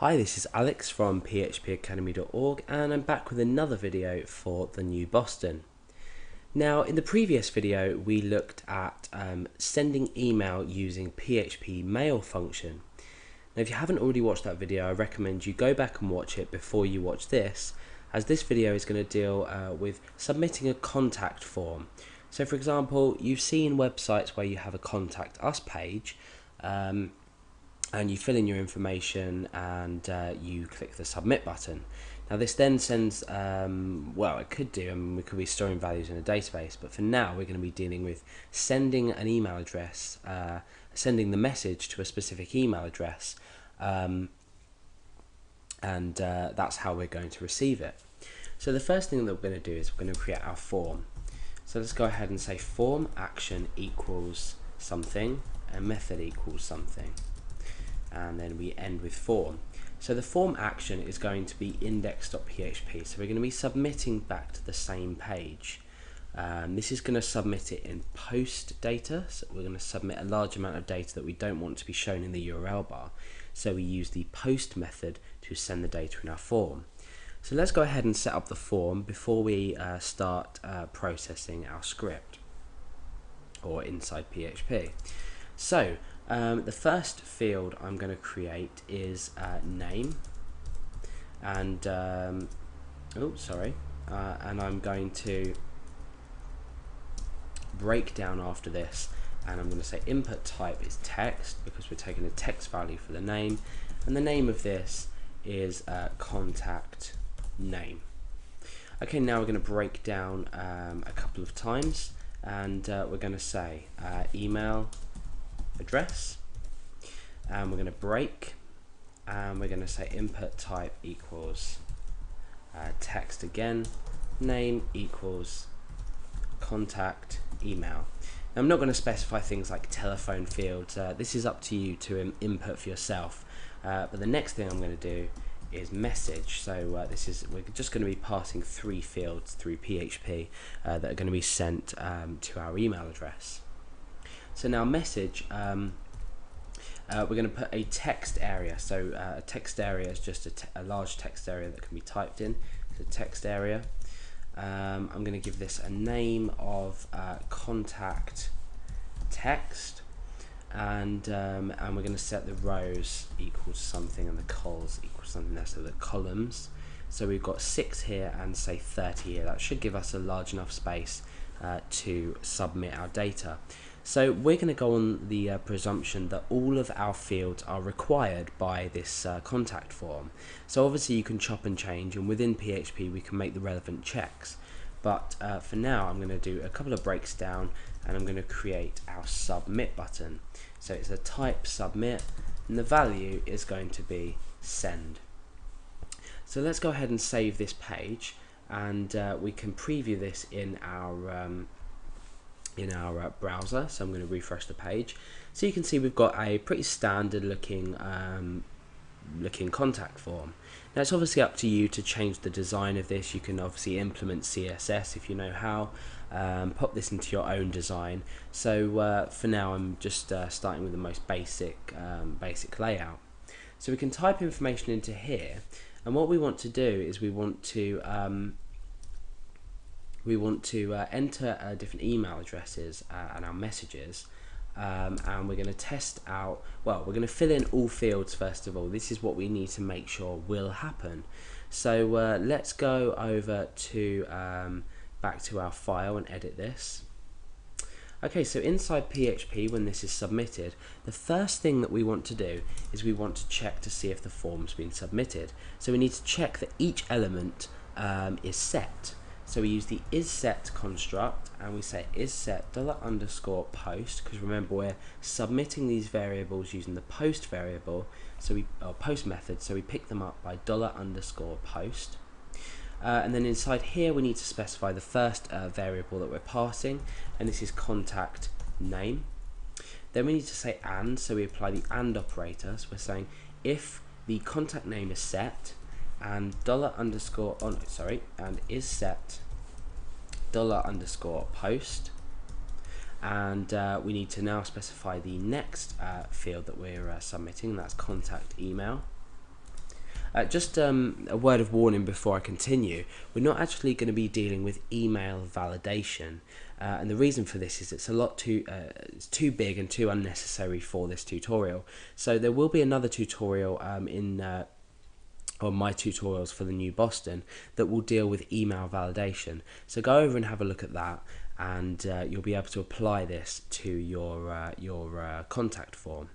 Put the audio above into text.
Hi, this is Alex from phpacademy.org and I'm back with another video for the new Boston. Now, in the previous video we looked at sending email using PHP mail function. Now, if you haven't already watched that video, I recommend you go back and watch it before you watch this, as this video is going to deal with submitting a contact form. So for example, you've seen websites where you have a contact us page, and you fill in your information and you click the submit button. Now this then sends, well, it could do, we could be storing values in a database, but for now we're going to be dealing with sending an email address, sending the message to a specific email address, and that's how we're going to receive it. So the first thing that we're going to do is we're going to create our form. So let's go ahead and say form action equals something and method equals something, and then we end with form. So the form action is going to be index.php, so we're going to be submitting back to the same page. This is going to submit it in post data, so we're going to submit a large amount of data that we don't want to be shown in the URL bar, so we use the post method to send the data in our form. So let's go ahead and set up the form before we start processing our script, or inside PHP. So the first field I'm going to create is name, and and I'm going to break down after this, and I'm going to say input type is text because we're taking a text value for the name, and the name of this is contact name. Okay, now we're going to break down a couple of times, and we're going to say email address, and we're going to break, and we're going to say input type equals text again, name equals contact email. Now, I'm not going to specify things like telephone fields, this is up to you to input for yourself, but the next thing I'm going to do is message. So we're just going to be passing 3 fields through PHP that are going to be sent to our email address. So now message, we're going to put a text area. So a text area is just a large text area that can be typed in. So text area. I'm going to give this a name of contact text, and we're going to set the rows equal to something and the cols equal to something there. So the columns. So we've got 6 here and say 30 here. That should give us a large enough space to submit our data. So we're going to go on the presumption that all of our fields are required by this contact form. So obviously you can chop and change, and within PHP we can make the relevant checks. But for now I'm going to do a couple of breaks down, and I'm going to create our submit button. So it's a type submit, and the value is going to be send. So let's go ahead and save this page, and we can preview this in our browser. So I'm going to refresh the page, so you can see we've got a pretty standard looking contact form. Now it's obviously up to you to change the design of this. You can obviously implement CSS if you know how, pop this into your own design. So for now I'm just starting with the most basic layout. So we can type information into here, and what we want to do is we want to enter different email addresses and our messages, and we're going to test out, well, we're going to fill in all fields first of all. This is what we need to make sure will happen. So let's go over to back to our file and edit this. Okay, so inside PHP, when this is submitted, the first thing that we want to do is we want to check to see if the form's been submitted. So we need to check that each element is set. So we use the isSet construct, and we say isSet $_post, because remember we're submitting these variables using the post variable, so post method, so we pick them up by $_post. And then inside here we need to specify the first variable that we're passing, and this is contact name. Then we need to say and, so we apply the and operator. So we're saying if the contact name is set, and and is set $_post, and we need to now specify the next field that we're submitting, that's contact email. Just a word of warning before I continue, we're not actually going to be dealing with email validation, and the reason for this is it's it's too big and too unnecessary for this tutorial. So there will be another tutorial on my tutorials for the new Boston that will deal with email validation. So go over and have a look at that, and you'll be able to apply this to your contact form.